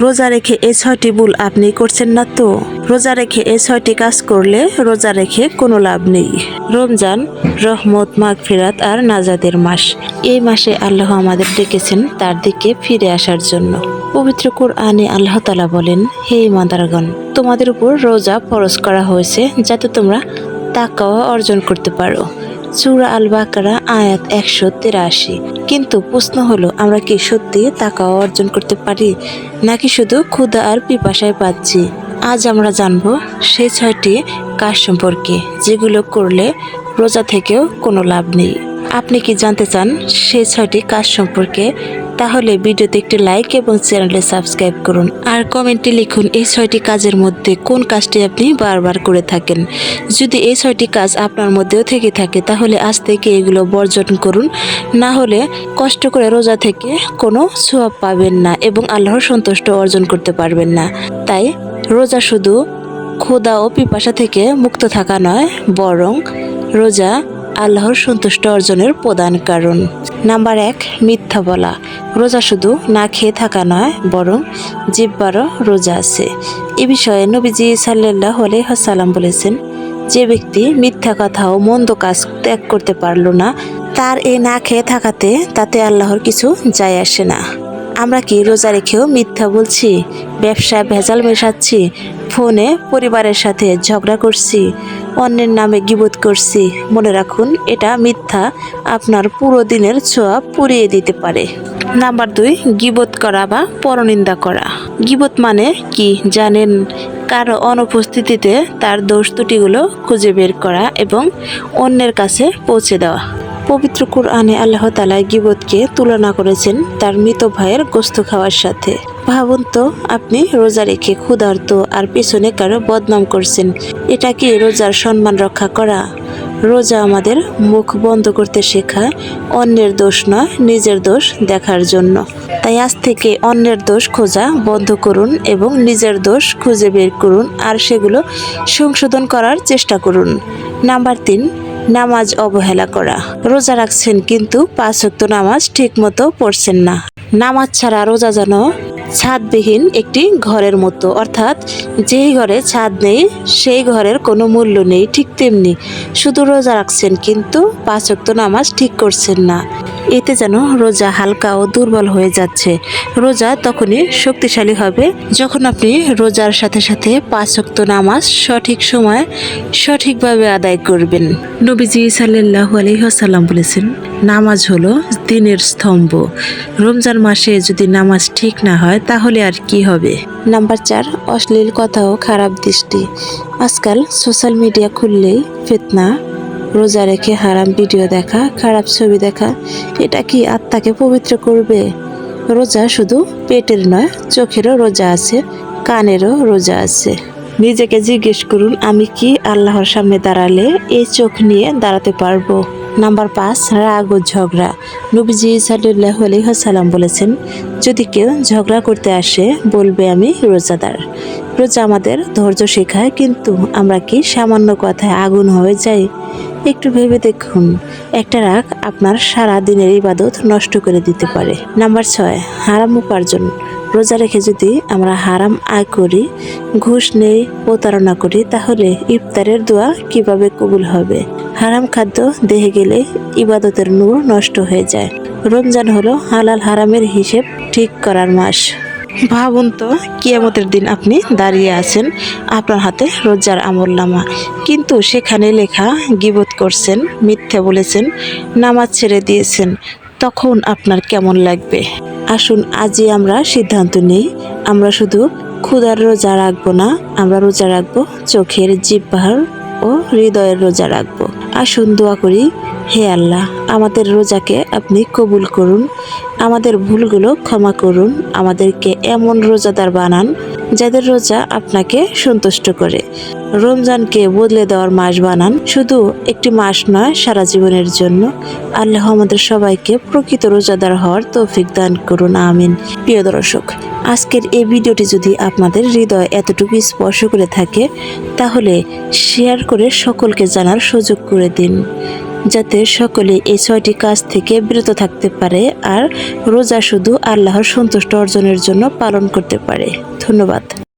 রোজা রেখে এই 6টি ভুল আপনি করছেন না তো? রোজা রেখে এই 6টি কাজ করলে রোজা রেখে কোনো লাভ নেই। রমজান রহমত, মাগফিরাত আর নাজাতের মাস। এই মাসে আল্লাহ আমাদের ডেকেছেন তার দিকে ফিরে আসার জন্য। পবিত্র কুরআনে আল্লাহ তাআলা বলেন, হে ঈমানদারগণ, তোমাদের উপর রোজা ফরজ করা হয়েছে যাতে তোমরা তাকওয়া অর্জন করতে পারো। সূরা আল বাকারা আয়াত 183। কিন্তু প্রশ্ন হলো, আমরা কি সত্যি তাকওয়া অর্জন করতে পারি, নাকি শুধু ক্ষুধা আর পিপাসায় পাচ্ছি? আজ আমরা জানবো সেই 6টি কাজ সম্পর্কে যেগুলো করলে রোজা থেকেও কোনো লাভ নেই। আপনি কি জানতে চান সেই 6টি কাজ সম্পর্কে? তাহলে ভিডিওতে একটি লাইক এবং চ্যানেলে সাবস্ক্রাইব করুন আর কমেন্টে লিখুন এই 6টি কাজের মধ্যে কোন কাজটি আপনি বারবার করে থাকেন। যদি এই 6টি কাজ আপনার মধ্যেও থেকে থাকে তাহলে আজ থেকে এগুলো বর্জন করুন, না হলে কষ্ট করে রোজা থেকে কোনো সওয়াব পাবেন না এবং আল্লাহর সন্তুষ্ট অর্জন করতে পারবেন না। তাই রোজা শুধু ক্ষুধা ও পিপাসা থেকে মুক্ত থাকা নয়, বরং রোজা আল্লাহর সন্তুষ্ট অর্জনের প্রধান কারণ। নাম্বার 1, মিথ্যা বলা। রোজা শুধু না খেয়ে থাকা নয়, বরং জিহ্বারও রোজা আছে। এ বিষয়ে নবীজি সাল্লাল্লাহু আলাইহি ওয়াসাল্লাম বলেছেন, যে ব্যক্তি মিথ্যা কথা ও মন্দ কাজ ত্যাগ করতে পারল না, তার এই না খেয়ে থাকাতে তাতে আল্লাহর কিছু যায় আসে না। আমরা কি রোজা রেখেও মিথ্যা বলছি, ব্যবসায় ভেজাল মেশাচ্ছি, ফোনে পরিবারের সাথে ঝগড়া করছি, অন্যের নামে গীবত করছি? মনে রাখুন, এটা মিথ্যা আপনার পুরো দিনের ছোঁয়া পুড়িয়ে দিতে পারে। নাম্বার 2, গীবত করা বা পরনিন্দা করা। গীবত মানে কি জানেন? কারো অনুপস্থিতিতে তার দোষ ত্রুটিগুলো খুঁজে বের করা এবং অন্যের কাছে পৌঁছে দেওয়া। পবিত্র কুরআনে আল্লাহ তাআলা গীবতকে তুলনা করেছেন তার মৃত ভাইয়ের গোশত খাওয়ার সাথে। ভাবুন তো, আপনি রোজা রেখে ক্ষুধার্ত আর পেছনে কারো বদনাম করছেন। এটা কি রোজার সম্মান রক্ষা করা? রোজা আমাদের মুখ বন্ধ করতে শেখায়, অন্যের দোষ নয়, নিজের দোষ দেখার জন্য। তাই আজ থেকে অন্যের দোষ খোঁজা বন্ধ করুন এবং নিজের দোষ খুঁজে বের করুন আর সেগুলো সংশোধন করার চেষ্টা করুন। নাম্বার 3, নামাজ অবহেলা করা। রোজা রাখছেন কিন্তু 5 ওয়াক্ত নামাজ ঠিক মতো পড়ছেন না। নামাজ ছাড়া রোজা যেন ছাদবিহীন একটি ঘরের মতো, অর্থাৎ যেই ঘরে ছাদ নেই সেই ঘরের কোনো মূল্য নেই। ঠিক তেমনি শুধু রোজা রাখছেন কিন্তু 5 ওয়াক্ত নামাজ ঠিক করছেন না, এতে যেন রোজা হালকা ও দুর্বল হয়ে যাচ্ছে। রোজা তখনই শক্তিশালী হবে যখন আপনি রোজার সাথে সাথে 5 ওয়াক্ত নামাজ সঠিক সময়ে সঠিকভাবে আদায় করবেন। নবীজি সাল্লাল্লাহু আলাইহি ওয়াসাল্লাম বলেছেন, নামাজ হলো দিনের স্তম্ভ। রমজান মাসে যদি নামাজ ঠিক না হয় তাহলে আর কি হবে? নাম্বার 4, অশ্লীল কথা ও খারাপ দৃষ্টি। আজকাল সোশ্যাল মিডিয়া খুললেই ফিতনা, রোজা রেখে হারাম ভিডিও দেখা, খারাপ ছবি দেখা। এটা কি আত্মাকে পবিত্র করবে? রোজা শুধু পেটের নয়, চোখেরও রোজা আছে, কানেরও রোজা আছে। নিজেকে জিজ্ঞেস করুন, আমি কি আল্লাহর সামনে দাঁড়ালে এই চোখ নিয়ে দাঁড়াতে পারবো? নাম্বার 5, রাগ ও ঝগড়া। নবীজি সাল্লাল্লাহু আলাইহি ওয়াসাল্লাম বলেছেন, যদি কেউ ঝগড়া করতে আসে বলবে আমি রোজাদার। রোজা আমাদের ধৈর্য শেখায়, কিন্তু আমরা কি সামান্য কথায় আগুন হয়ে যাই? একটু ভেবে দেখুন, একটা রাগ আপনার সারা দিনের ইবাদত নষ্ট করে দিতে পারে। নাম্বার 6, হারাম উপার্জন। রোজা রেখে যদি আমরা হারাম আয় করি, ঘুষ নেই, প্রতারণা করি, তাহলে ইফতারের দোয়া কিভাবে কবুল হবে? হারাম খাদ্য দেহে গেলে ইবাদতের নূর নষ্ট হয়ে যায়। রমজান হলো হালাল হারামের হিসেব ঠিক করার মাস। ভাবুন তো, কিয়ামতের দিন আপনি দাঁড়িয়ে আছেন, আপনার হাতে রোজার আমলনামা, কিন্তু সেখানে লেখা গীবত করছেন, মিথ্যা বলেছেন, নামাজ ছেড়ে দিয়েছেন। তখন আপনার কেমন লাগবে? আসুন আজই আমরা সিদ্ধান্ত নিই, আমরা শুধু ক্ষুধার রোজা রাখবো না, আমরা রোজা রাখবো চোখের, জিহ্বার ও হৃদয়ের রোজা রাখবো। আসুন দোয়া করি, হে আল্লাহ, আমাদের রোজাকে আপনি কবুল করুন, আমাদের ভুলগুলো ক্ষমা করুন, আমাদেরকে এমন রোজাদার বানান যাদের রোজা আপনাকে সন্তুষ্ট করে। রমজানকে বদলে দেওয়ার মাস বানান, শুধু একটি মাস নয়, সারা জীবনের জন্য। আল্লাহ আমাদের সবাইকে প্রকৃত রোজাদার হওয়ার তৌফিক দান করুন, আমিন। প্রিয় দর্শক, আজকের এই ভিডিওটি যদি আপনাদের হৃদয় এতটুকু স্পর্শ করে থাকে তাহলে শেয়ার করে সকলকে জানার সুযোগ করে দিন। যাতে সকলে এই 6টি কাজ থেকে বিরত থাকতে পারে আর রোজা শুধু আল্লাহর সন্তুষ্ট অর্জনের জন্য পালন করতে পারে। ধন্যবাদ।